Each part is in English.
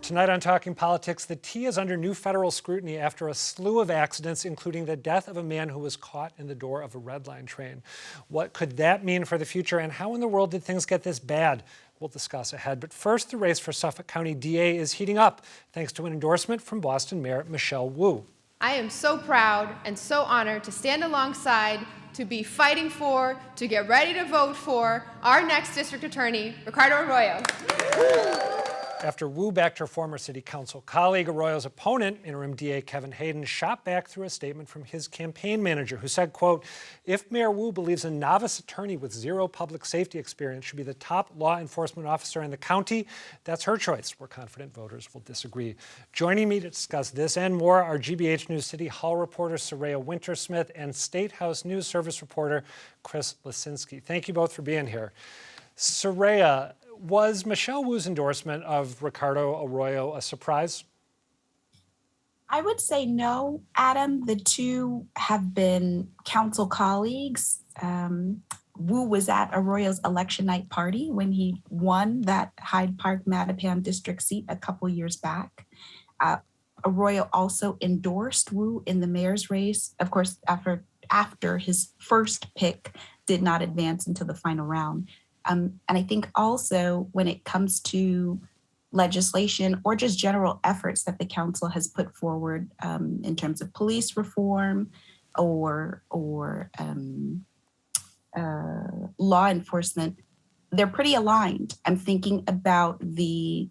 Tonight on Talking Politics, the T is under new federal scrutiny after a slew of accidents, including the death of a man who was caught in the door of a Red Line train. What could that mean for the future, and how in the world did things get this bad? We'll discuss ahead. But first, the race for Suffolk County DA is heating up, thanks to an endorsement from Boston Mayor Michelle Wu. I am so proud and so honored to stand alongside, to be fighting for, to get ready to vote for our next district attorney, Ricardo Arroyo. After Wu backed her former city council colleague, Arroyo's opponent, interim DA Kevin Hayden, shot back through a statement from his campaign manager who said, quote, "If Mayor Wu believes a novice attorney with zero public safety experience should be the top law enforcement officer in the county, that's her choice." We're confident voters will disagree. Joining me to discuss this and more are GBH News City Hall reporter Soraya Wintersmith and State House News Service reporter Chris Lisinski. Thank you both for being here. Soraya, was Michelle Wu's endorsement of Ricardo Arroyo a surprise? I would say no, Adam. The two have been council colleagues. Wu was at Arroyo's election night party when he won that Hyde Park Mattapan district seat a couple years back. Arroyo also endorsed Wu in the mayor's race, of course, after his first pick did not advance into the final round. And I think also when it comes to legislation or just general efforts that the council has put forward in terms of police reform or law enforcement, they're pretty aligned. I'm thinking about the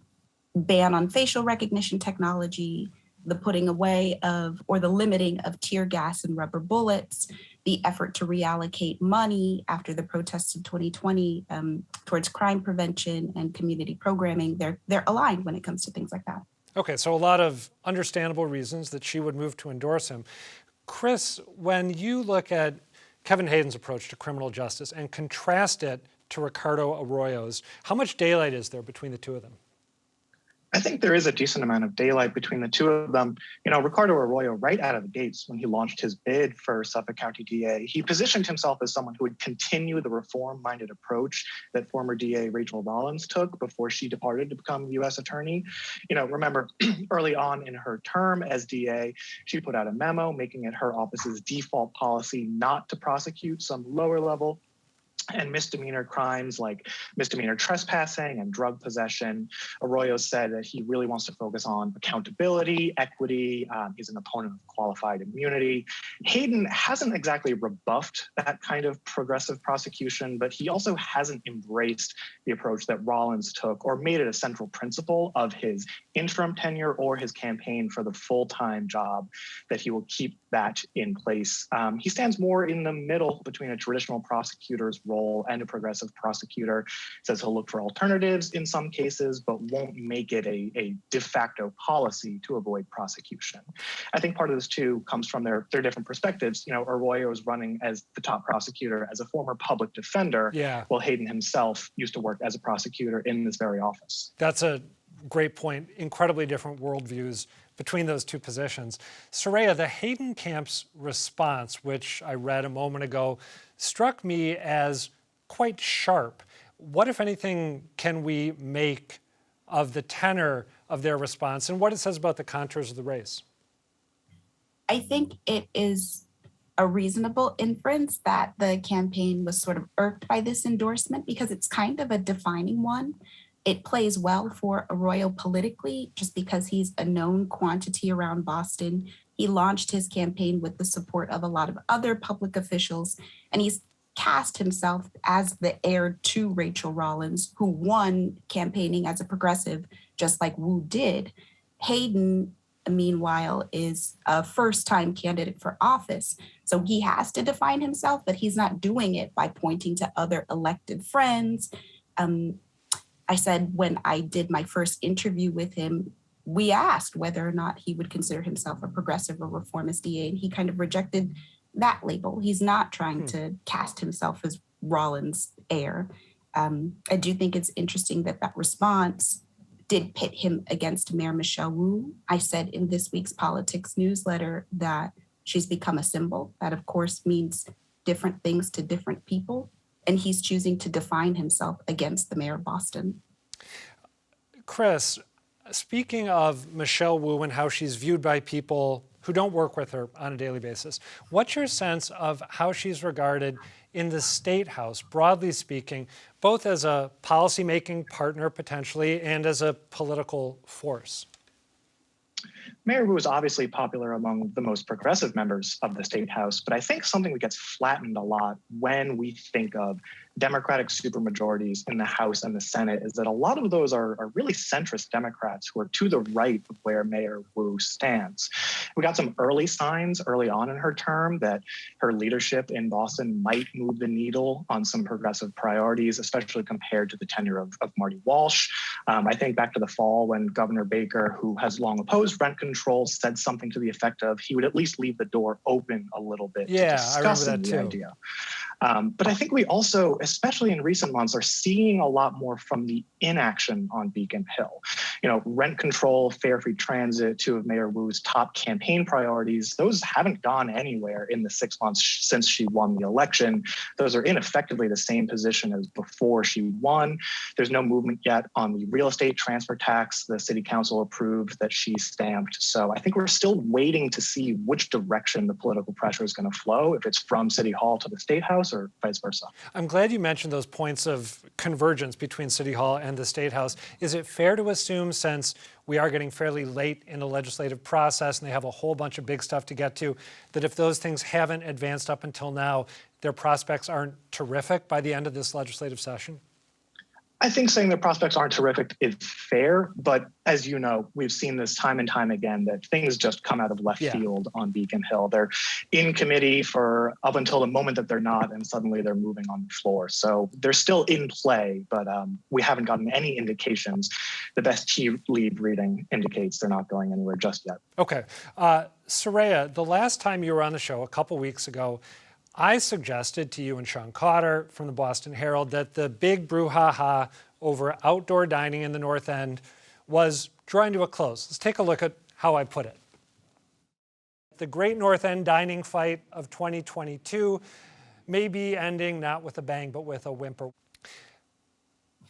ban on facial recognition technology, the putting away of or the limiting of tear gas and rubber bullets, the effort to reallocate money after the protests in 2020 towards crime prevention and community programming. They're aligned when it comes to things like that. Okay, so a lot of understandable reasons that she would move to endorse him. Chris, when you look at Kevin Hayden's approach to criminal justice and contrast it to Ricardo Arroyo's, how much daylight is there between the two of them? I think there is a decent amount of daylight between the two of them. You know, Ricardo Arroyo, right out of the gates, when he launched his bid for Suffolk County DA, he positioned himself as someone who would continue the reform-minded approach that former DA Rachel Rollins took before she departed to become U.S. attorney. You know, remember, early on in her term as DA, she put out a memo making it her office's default policy not to prosecute some lower-level and misdemeanor crimes like misdemeanor trespassing and drug possession. Arroyo said that he really wants to focus on accountability, equity. He's an opponent of qualified immunity. Hayden hasn't exactly rebuffed that kind of progressive prosecution, but he also hasn't embraced the approach that Rollins took or made it a central principle of his interim tenure or his campaign for the full-time job, that he will keep that in place. He stands more in the middle between a traditional prosecutor's role and a progressive prosecutor. Says he'll look for alternatives in some cases, but won't make it a de facto policy to avoid prosecution. I think part of this too comes from their different perspectives. You know, Arroyo is running as the top prosecutor as a former public defender, while Hayden himself used to work as a prosecutor in this very office. That's a great point. Incredibly different worldviews between those two positions. Soraya, the Hayden camp's response, which I read a moment ago, struck me as quite sharp. What, if anything, can we make of the tenor of their response and what it says about the contours of the race? I think it is a reasonable inference that the campaign was sort of irked by this endorsement because it's kind of a defining one. It plays well for Arroyo politically just because he's a known quantity around Boston. He launched his campaign with the support of a lot of other public officials, and he's cast himself as the heir to Rachel Rollins, who won campaigning as a progressive, just like Wu did. Hayden, meanwhile, is a first-time candidate for office. So he has to define himself, but he's not doing it by pointing to other elected friends. I said when I did my first interview with him, we asked whether or not he would consider himself a progressive or reformist DA, and he kind of rejected that label. He's not trying to cast himself as Rollins' heir. I do think it's interesting that that response did pit him against Mayor Michelle Wu. I said in this week's Politics newsletter that she's become a symbol. That, of course, means different things to different people. And he's choosing to define himself against the mayor of Boston. Chris, Speaking of Michelle Wu and how she's viewed by people who don't work with her on a daily basis, what's your sense of how she's regarded in the State House, broadly speaking, both as a policymaking partner potentially and as a political force? Mayor Wu is obviously popular among the most progressive members of the State House, but I think something that gets flattened a lot when we think of Democratic supermajorities in the House and the Senate is that a lot of those are really centrist Democrats who are to the right of where Mayor Wu stands. We got some early signs early on in her term that her leadership in Boston might move the needle on some progressive priorities, especially compared to the tenure of Marty Walsh. I think back to the fall when Governor Baker, who has long opposed rent control, said something to the effect of he would at least leave the door open a little bit to discussing the idea. But I think we also, especially in recent months, are seeing a lot more from the inaction on Beacon Hill. You know, rent control, fare free transit, two of Mayor Wu's top campaign priorities, those haven't gone anywhere in the 6 months since she won the election. Those are ineffectively the same position as before she won. There's no movement yet on the real estate transfer tax the city council approved that she stamped. So I think we're still waiting to see which direction the political pressure is going to flow, if it's from City Hall to the State House or vice versa. I'm glad you mentioned those points of convergence between City Hall and the State House. Is it fair to assume, since we are getting fairly late in the legislative process and they have a whole bunch of big stuff to get to, that if those things haven't advanced up until now, their prospects aren't terrific by the end of this legislative session? I think saying their prospects aren't terrific is fair, but as you know, we've seen this time and time again that things just come out of left field on Beacon Hill. They're in committee for up until the moment that they're not, and suddenly they're moving on the floor. So they're still in play, but we haven't gotten any indications. The best tea leaf reading indicates they're not going anywhere just yet. Okay. Soraya, the last time you were on the show a couple weeks ago, I suggested to you and Sean Cotter from the Boston Herald that the big brouhaha over outdoor dining in the North End was drawing to a close. Let's take a look at how I put it. The great North End dining fight of 2022 may be ending not with a bang, but with a whimper.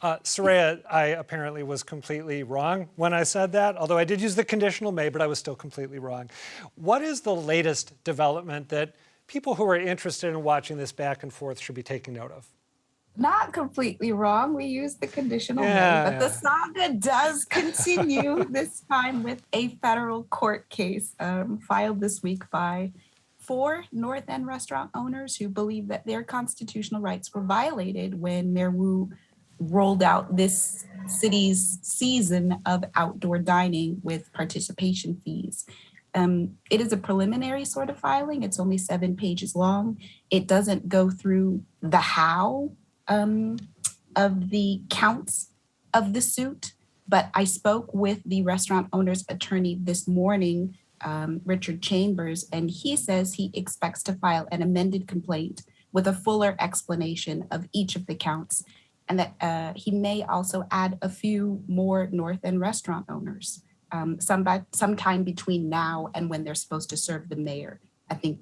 Soraya, I apparently was completely wrong when I said that, although I did use the conditional may, but I was still completely wrong. What is the latest development that people who are interested in watching this back and forth should be taking note of? Not completely wrong. We used the conditional may, but the saga does continue, this time with a federal court case filed this week by 4 North End restaurant owners who believe that their constitutional rights were violated when Mayor Wu rolled out this city's season of outdoor dining with participation fees. It is a preliminary sort of filing. It's only 7 pages long. It doesn't go through the how of the counts of the suit, but I spoke with the restaurant owner's attorney this morning, Richard Chambers, and he says he expects to file an amended complaint with a fuller explanation of each of the counts, and that he may also add a few more North End restaurant owners. Sometime between now and when they're supposed to serve the mayor. I think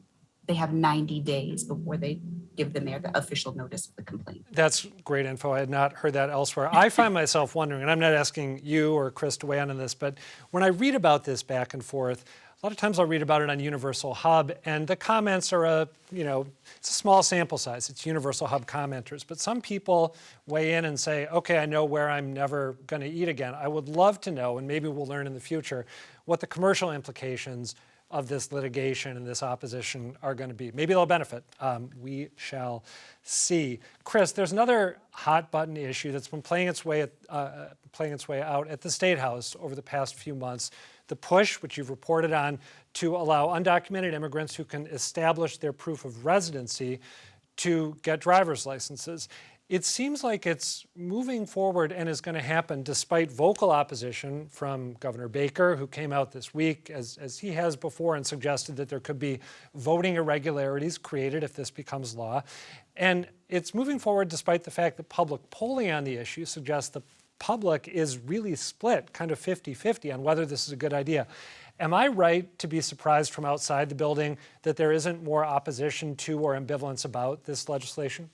they have 90 days before they give the mayor the official notice of the complaint. That's great info. I had not heard that elsewhere. I find myself wondering, and I'm not asking you or Chris to weigh in on this, but when I read about this back and forth, a lot of times I'll read about it on Universal Hub, and the comments are it's a small sample size. It's Universal Hub commenters. But some people weigh in and say, okay, I know where I'm never going to eat again. I would love to know, and maybe we'll learn in the future, what the commercial implications of this litigation and this opposition are going to be. Maybe they'll benefit. We shall see. Chris, there's another hot button issue that's been playing its way out at the State House over the past few months. The push, which you've reported on, to allow undocumented immigrants who can establish their proof of residency to get driver's licenses. It seems like it's moving forward and is going to happen despite vocal opposition from Governor Baker, who came out this week, as he has before, and suggested that there could be voting irregularities created if this becomes law. And it's moving forward despite the fact that public polling on the issue suggests the public is really split, kind of 50-50 on whether this is a good idea. Am I right to be surprised from outside the building that there isn't more opposition to or ambivalence about this legislation?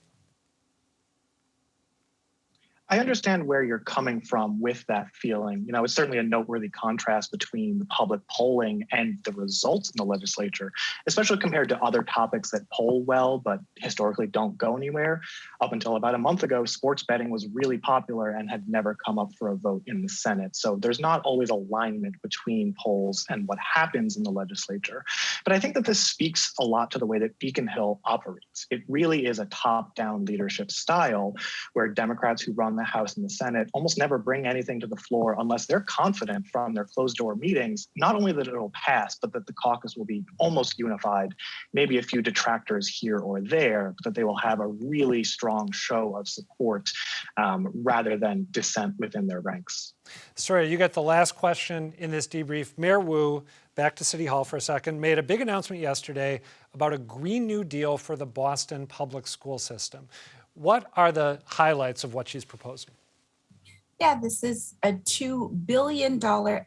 I understand where you're coming from with that feeling. It's certainly a noteworthy contrast between the public polling and the results in the legislature, especially compared to other topics that poll well, but historically don't go anywhere. Up until about a month ago, sports betting was really popular and had never come up for a vote in the Senate. So there's not always alignment between polls and what happens in the legislature. But I think that this speaks a lot to the way that Beacon Hill operates. It really is a top-down leadership style where Democrats who run the House and the Senate almost never bring anything to the floor unless they're confident from their closed-door meetings, not only that it'll pass, but that the caucus will be almost unified, maybe a few detractors here or there, but that they will have a really strong show of support rather than dissent within their ranks. Sorry, you got the last question in this debrief. Mayor Wu, back to City Hall for a second, made a big announcement yesterday about a Green New Deal for the Boston public school system. What are the highlights of what she's proposing? Yeah, this is a $2 billion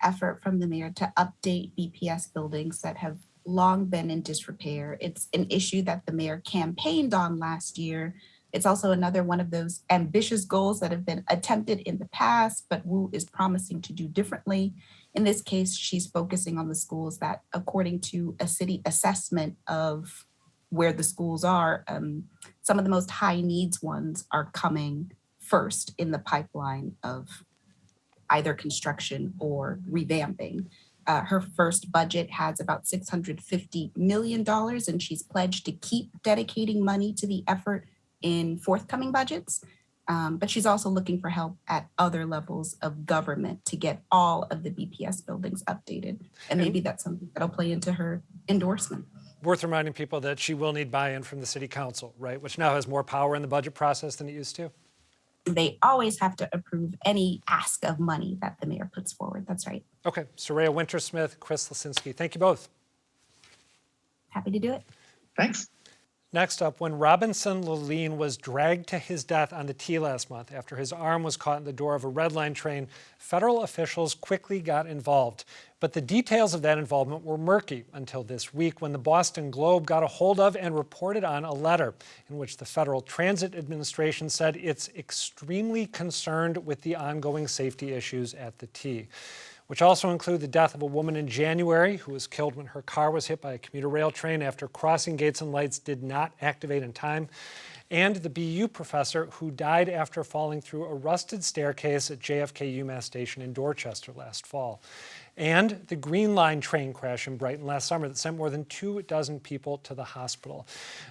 effort from the mayor to update BPS buildings that have long been in disrepair. It's an issue that the mayor campaigned on last year. It's also another one of those ambitious goals that have been attempted in the past, but Wu is promising to do differently. In this case, she's focusing on the schools that, according to a city assessment of where the schools are, some of the most high needs ones are coming first in the pipeline of either construction or revamping. Her first budget has about $650 million, and she's pledged to keep dedicating money to the effort in forthcoming budgets. But she's also looking for help at other levels of government to get all of the BPS buildings updated. And maybe that's something that'll play into her endorsement. Worth reminding people that she will need buy-in from the city council, right? Which now has more power in the budget process than it used to. They always have to approve any ask of money that the mayor puts forward. That's right. Okay, Soraya Wintersmith, Chris Lisinski, thank you both. Happy to do it. Thanks. Next up, when Robinson Lalin was dragged to his death on the T last month after his arm was caught in the door of a Red Line train, federal officials quickly got involved. But the details of that involvement were murky until this week when the Boston Globe got a hold of and reported on a letter in which the Federal Transit Administration said it's extremely concerned with the ongoing safety issues at the T, which also include the death of a woman in January who was killed when her car was hit by a commuter rail train after crossing gates and lights did not activate in time, and the BU professor who died after falling through a rusted staircase at JFK UMass Station in Dorchester last fall, and the Green Line train crash in Brighton last summer that sent more than 24 people to the hospital.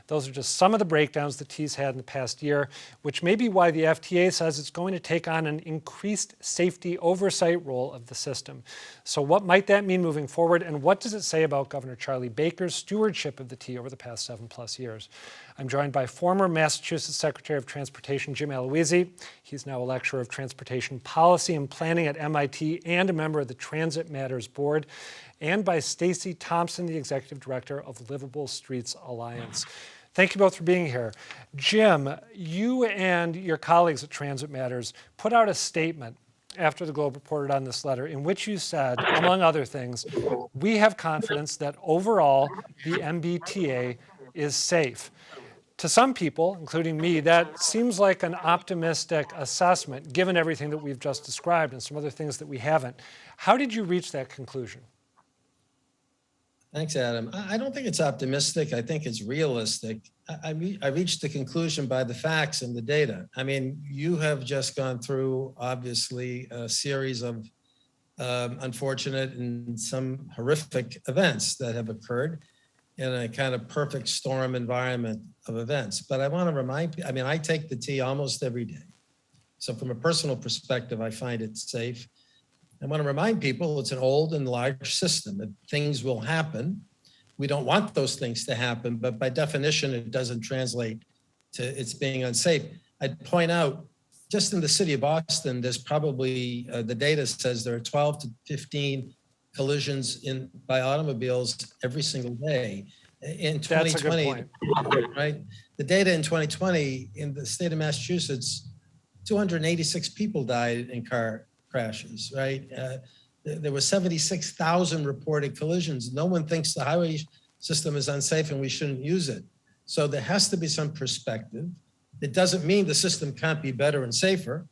Those are just some of the breakdowns the T's had in the past year, which may be why the FTA says it's going to take on an increased safety oversight role of the system. So what might that mean moving forward, and what does it say about Governor Charlie Baker's stewardship of the T over the past 7+ years? I'm joined by former Massachusetts Secretary of Transportation Jim Aloisi. He's now a lecturer of transportation policy and planning at MIT and a member of the Transit Matters Board, and by Stacy Thompson, the Executive Director of LivableStreets Alliance. Thank you both for being here. Jim, you and your colleagues at Transit Matters put out a statement after the Globe reported on this letter in which you said, among other things, we have confidence that overall the MBTA is safe. To some people, including me, that seems like an optimistic assessment, given everything that we've just described and some other things that we haven't. How did you reach that conclusion? Thanks, Adam. I don't think it's optimistic. I think it's realistic. I reached the conclusion by the facts and the data. I mean, you have just gone through, obviously, a series of unfortunate and some horrific events that have occurred in a kind of perfect storm environment of events. But I want to remind people, I mean, I take the T almost every day. So from a personal perspective, I find it safe. I want to remind people it's an old and large system, that things will happen. We don't want those things to happen, but by definition, it doesn't translate to it's being unsafe. I'd point out, just in the city of Boston, there's probably, the data says there are 12 to 15 collisions by automobiles every single day. In 2020, right? The data in 2020 in the state of Massachusetts, 286 people died in car crashes, right? There were 76,000 reported collisions. No one thinks the highway system is unsafe and we shouldn't use it. So there has to be some perspective. It doesn't mean the system can't be better and safer.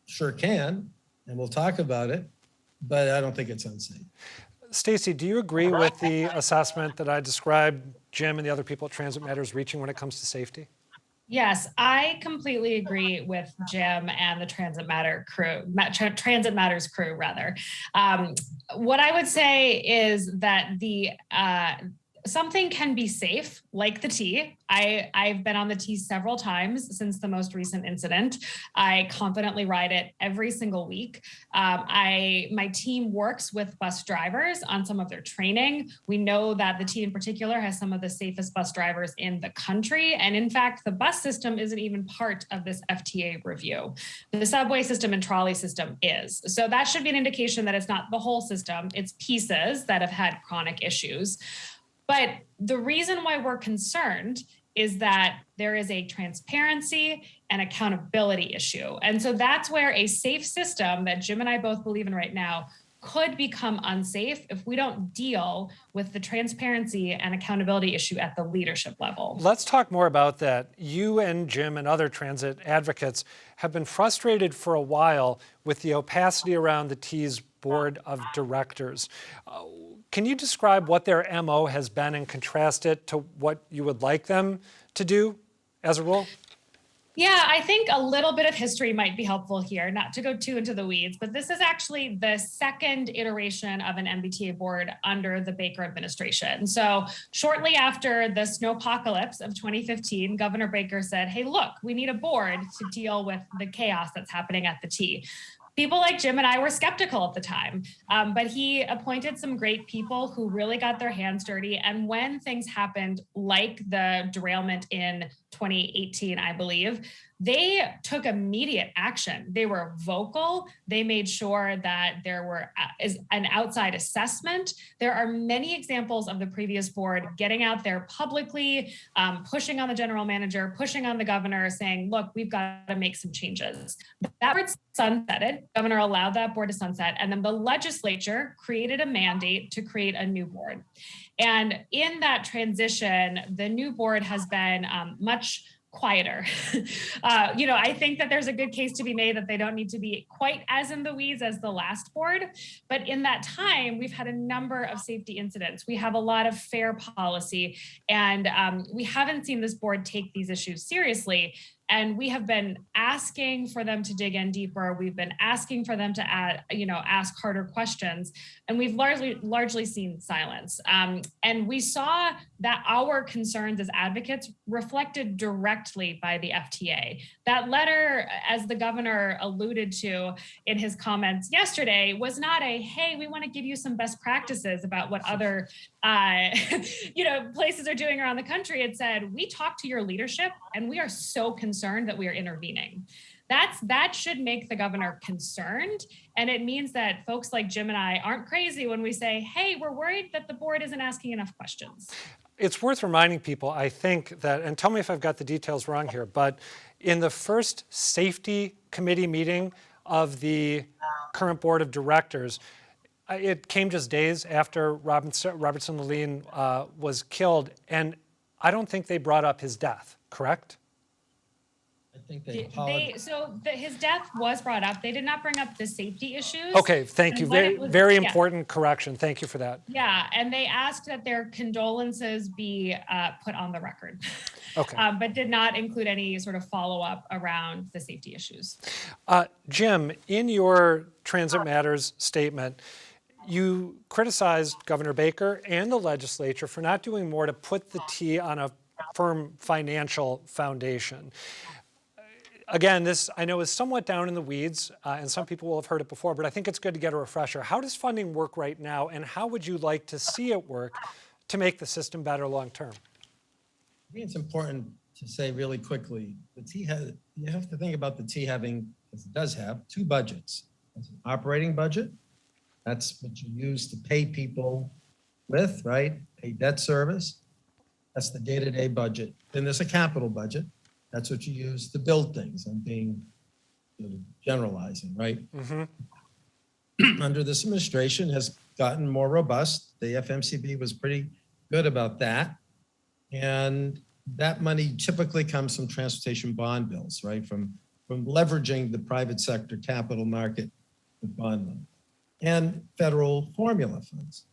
sure can, and we'll talk about it, but I don't think it's unsafe. Stacy, do you agree with the assessment that I described Jim and the other people at Transit Matters reaching when it comes to safety? Yes, I completely agree with Jim and the Transit Matters crew, rather. What I would say is that something can be safe, like the T. I've been on the T several times since the most recent incident. I confidently ride it every single week. My team works with bus drivers on some of their training. We know that the T in particular has some of the safest bus drivers in the country. And in fact, the bus system isn't even part of this FTA review. The subway system and trolley system is. So that should be an indication that it's not the whole system, it's pieces that have had chronic issues. But the reason why we're concerned is that there is a transparency and accountability issue. And so that's where a safe system that Jim and I both believe in right now could become unsafe if we don't deal with the transparency and accountability issue at the leadership level. Let's talk more about that. You and Jim and other transit advocates have been frustrated for a while with the opacity around the T's board of directors. Can you describe what their MO has been and contrast it to what you would like them to do as a rule? Yeah, I think a little bit of history might be helpful here, not to go too into the weeds, but this is actually the second iteration of an MBTA board under the Baker administration. So shortly after the snowpocalypse of 2015, Governor Baker said, hey, look, we need a board to deal with the chaos that's happening at the T. People like Jim and I were skeptical at the time, but he appointed some great people who really got their hands dirty. And when things happened, like the derailment in 2018, I believe, they took immediate action. They were vocal. They made sure that there is an outside assessment. There are many examples of the previous board getting out there publicly, pushing on the general manager, pushing on the governor, saying, look, we've got to make some changes. That board sunsetted. The governor allowed that board to sunset. And then the legislature created a mandate to create a new board. And in that transition, the new board has been much quieter. I think that there's a good case to be made that they don't need to be quite as in the weeds as the last board. But in that time, we've had a number of safety incidents. We have a lot of fair policy, and we haven't seen this board take these issues seriously. And we have been asking for them to dig in deeper. We've been asking for them to ask harder questions, and we've largely seen silence. And we saw that our concerns as advocates reflected directly by the FTA. That letter, as the governor alluded to in his comments yesterday, was not a, hey, we want to give you some best practices about what other places are doing around the country. It said, we talked to your leadership and we are so concerned that we are intervening. That should make the governor concerned. And it means that folks like Jim and I aren't crazy when we say, hey, we're worried that the board isn't asking enough questions. It's worth reminding people, I think that, and tell me if I've got the details wrong here, but in the first safety committee meeting of the current board of directors, it came just days after Robinson Lalin was killed, and I don't think they brought up his death, correct? I think they apologized. His death was brought up. They did not bring up the safety issues. Okay, thank you. Very important correction. Thank you for that. Yeah, and they asked that their condolences be put on the record. Okay. But did not include any sort of follow-up around the safety issues. Jim, in your Transit Matters statement, you criticized Governor Baker and the legislature for not doing more to put the T on a firm financial foundation. Again, this I know is somewhat down in the weeds, and some people will have heard it before, but I think it's good to get a refresher. How does funding work right now, and how would you like to see it work to make the system better long term? I think it's important to say really quickly, you have to think about the T having, because it does have, two budgets. There's an operating budget. That's what you use to pay people with, right? Pay debt service. That's the day-to-day budget. Then there's a capital budget. That's what you use to build things. I'm being generalizing, right? Mm-hmm. Under this administration has gotten more robust. The FMCB was pretty good about that. And that money typically comes from transportation bond bills, right? From from leveraging the private sector capital market with bond money and federal formula funds.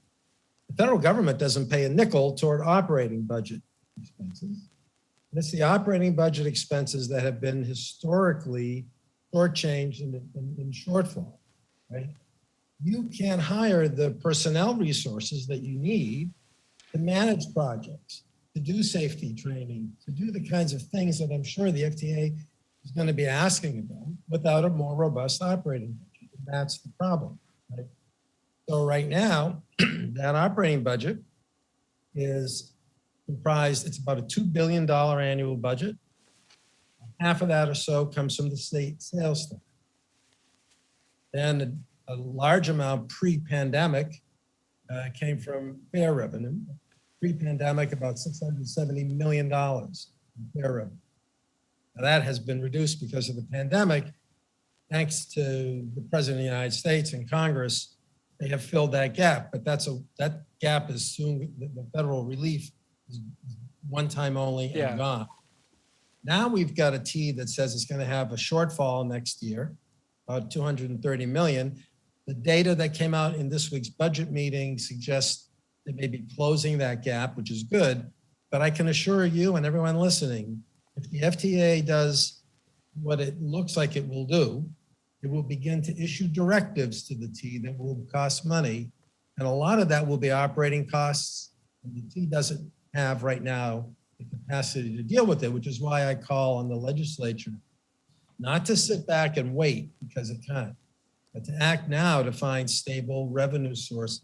The federal government doesn't pay a nickel toward operating budget expenses. And it's the operating budget expenses that have been historically shortchanged in shortfall, right? You can't hire the personnel resources that you need to manage projects, to do safety training, to do the kinds of things that I'm sure the FTA is going to be asking about without a more robust operating budget. And that's the problem, right? So right now, that operating budget is comprised, it's about a $2 billion annual budget. Half of that or so comes from the state sales tax. Then a large amount pre-pandemic came from fare revenue. Pre-pandemic, about $670 million in fare revenue. Now that has been reduced because of the pandemic. Thanks to the President of the United States and Congress, they have filled that gap, but that gap is soon, the federal relief is one time only and gone. Now we've got a T that says it's going to have a shortfall next year, about 230 million. The data that came out in this week's budget meeting suggests they may be closing that gap, which is good. But I can assure you and everyone listening, if the FTA does what it looks like it will do, it will begin to issue directives to the T that will cost money. And a lot of that will be operating costs. And the T doesn't have right now the capacity to deal with it, which is why I call on the legislature not to sit back and wait because it can't, but to act now to find stable revenue sources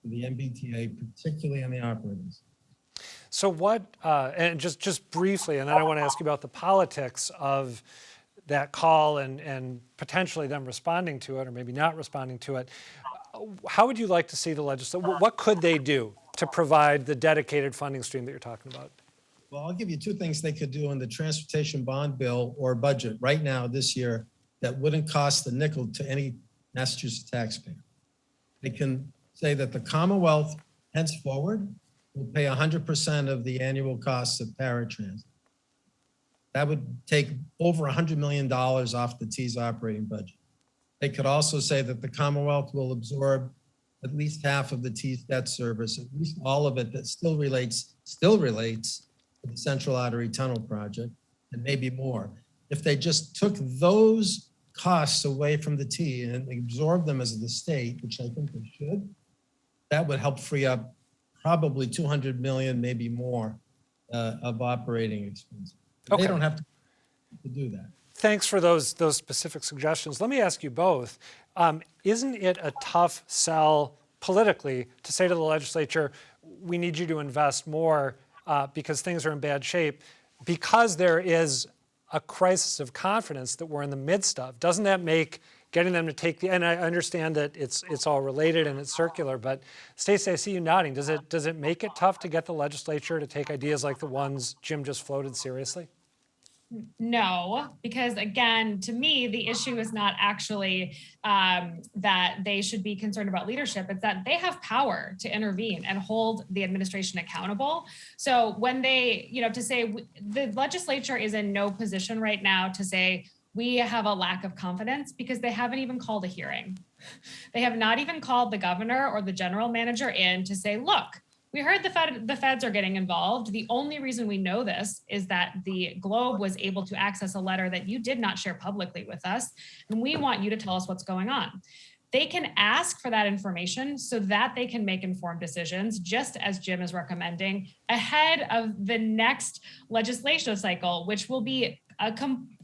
for the MBTA, particularly on the operating side. So what, and just briefly, and then I want to ask you about the politics of that call and potentially them responding to it or maybe not responding to it. How would you like to see the legislature, what could they do to provide the dedicated funding stream that you're talking about? Well, I'll give you two things they could do in the transportation bond bill or budget right now this year that wouldn't cost a nickel to any Massachusetts taxpayer. They can say that the Commonwealth henceforward will pay 100% of the annual costs of paratransit. That would take over $100 million off the T's operating budget. They could also say that the Commonwealth will absorb at least half of the T's debt service, at least all of it that still relates to the Central Artery Tunnel project, and maybe more. If they just took those costs away from the T and absorbed them as the state, which I think they should, that would help free up probably 200 million, maybe more, of operating expenses. Okay. They don't have to do that. Thanks for those specific suggestions. Let me ask you both. Isn't it a tough sell politically to say to the legislature, we need you to invest more because things are in bad shape, because there is a crisis of confidence that we're in the midst of? Doesn't that make getting them to take and I understand that it's all related and it's circular, but Stacy, I see you nodding. Does it make it tough to get the legislature to take ideas like the ones Jim just floated seriously? No, because again, to me, the issue is not actually that they should be concerned about leadership. It's that they have power to intervene and hold the administration accountable. So when they, to say the legislature is in no position right now to say, we have a lack of confidence because they haven't even called a hearing. They have not even called the governor or the general manager in to say, look, we heard the feds are getting involved. The only reason we know this is that the Globe was able to access a letter that you did not share publicly with us, and we want you to tell us what's going on. They can ask for that information so that they can make informed decisions, just as Jim is recommending, ahead of the next legislative cycle, which will be a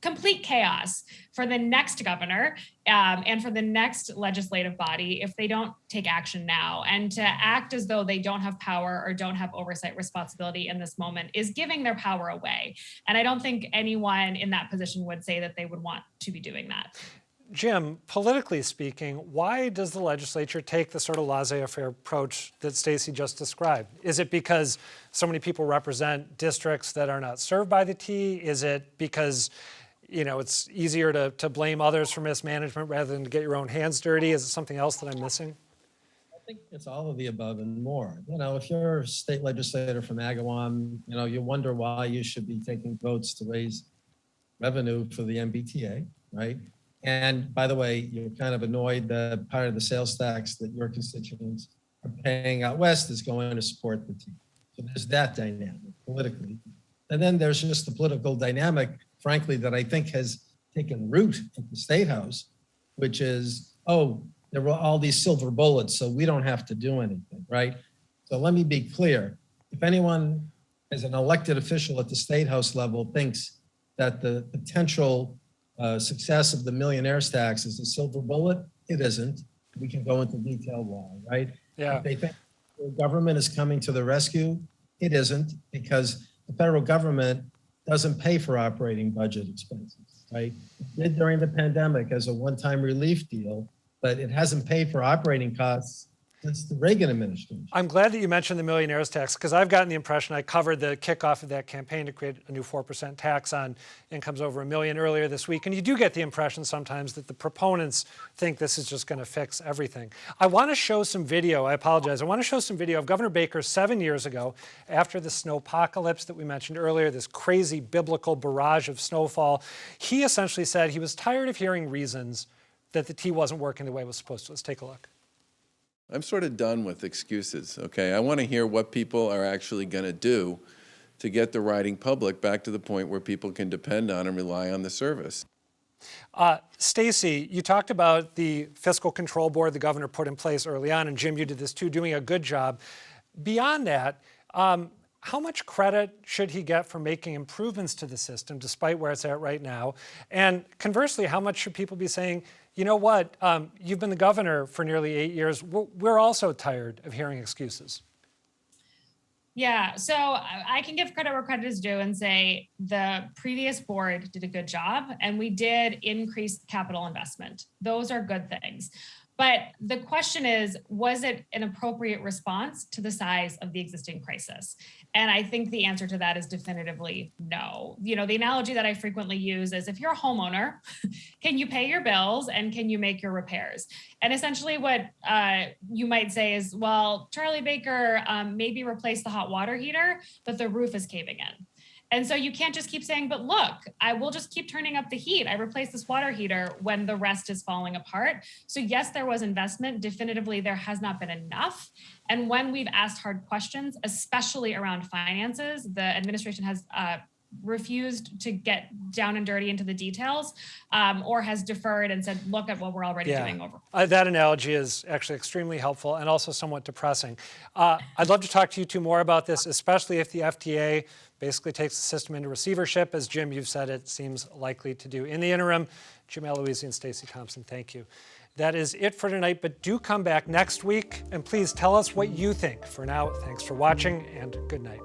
complete chaos for the next governor and for the next legislative body if they don't take action now. And to act as though they don't have power or don't have oversight responsibility in this moment is giving their power away. And I don't think anyone in that position would say that they would want to be doing that. Jim, politically speaking, why does the legislature take the sort of laissez-faire approach that Stacy just described? Is it because so many people represent districts that are not served by the T? Is it because, it's easier to blame others for mismanagement rather than to get your own hands dirty? Is it something else that I'm missing? I think it's all of the above and more. If you're a state legislator from Agawam, you wonder why you should be taking votes to raise revenue for the MBTA, right? And by the way, you're kind of annoyed that part of the sales tax that your constituents are paying out west is going to support the T. So there's that dynamic politically. And then there's just the political dynamic, frankly, that I think has taken root at the State House, which is, oh, there were all these silver bullets, so we don't have to do anything, right? So let me be clear. If anyone as an elected official at the State House level thinks that the potential success of the millionaires tax is a silver bullet, it isn't. We can go into detail why, right? Yeah. If they think the government is coming to the rescue, it isn't, because the federal government doesn't pay for operating budget expenses, right? It did during the pandemic as a one-time relief deal, but it hasn't paid for operating costs since the Reagan administration. I'm glad that you mentioned the millionaires tax, because I've gotten the impression, I covered the kickoff of that campaign to create a new 4% tax on incomes over $1 million earlier this week. And you do get the impression sometimes that the proponents think this is just going to fix everything. I want to show some video. I apologize. I want to show some video of Governor Baker 7 years ago after the snowpocalypse that we mentioned earlier, this crazy biblical barrage of snowfall. He essentially said he was tired of hearing reasons that the T wasn't working the way it was supposed to. Let's take a look. I'm sort of done with excuses, okay? I want to hear what people are actually going to do to get the riding public back to the point where people can depend on and rely on the service. Stacy, you talked about the fiscal control board the governor put in place early on, and Jim, you did this too, doing a good job. Beyond that, how much credit should he get for making improvements to the system, despite where it's at right now? And conversely, how much should people be saying, you know what, you've been the governor for nearly 8 years. We're also tired of hearing excuses. Yeah, so I can give credit where credit is due and say the previous board did a good job, and we did increase capital investment. Those are good things. But the question is, was it an appropriate response to the size of the existing crisis? And I think the answer to that is definitively no. You know, the analogy that I frequently use is, if you're a homeowner, can you pay your bills and can you make your repairs? And essentially what you might say is, well, Charlie Baker maybe replaced the hot water heater, but the roof is caving in. And so you can't just keep saying, but look, I will just keep turning up the heat. I replaced this water heater when the rest is falling apart. So yes, there was investment. Definitively, there has not been enough. And when we've asked hard questions, especially around finances, the administration has refused to get down and dirty into the details, or has deferred and said, look at what we're already doing over. That analogy is actually extremely helpful and also somewhat depressing. I'd love to talk to you two more about this, especially if the FTA basically takes the system into receivership, as Jim, you've said it seems likely to do. In the interim, Jim Aloisi and Stacy Thompson, thank you. That is it for tonight, but do come back next week, and please tell us what you think. For now, thanks for watching, and good night.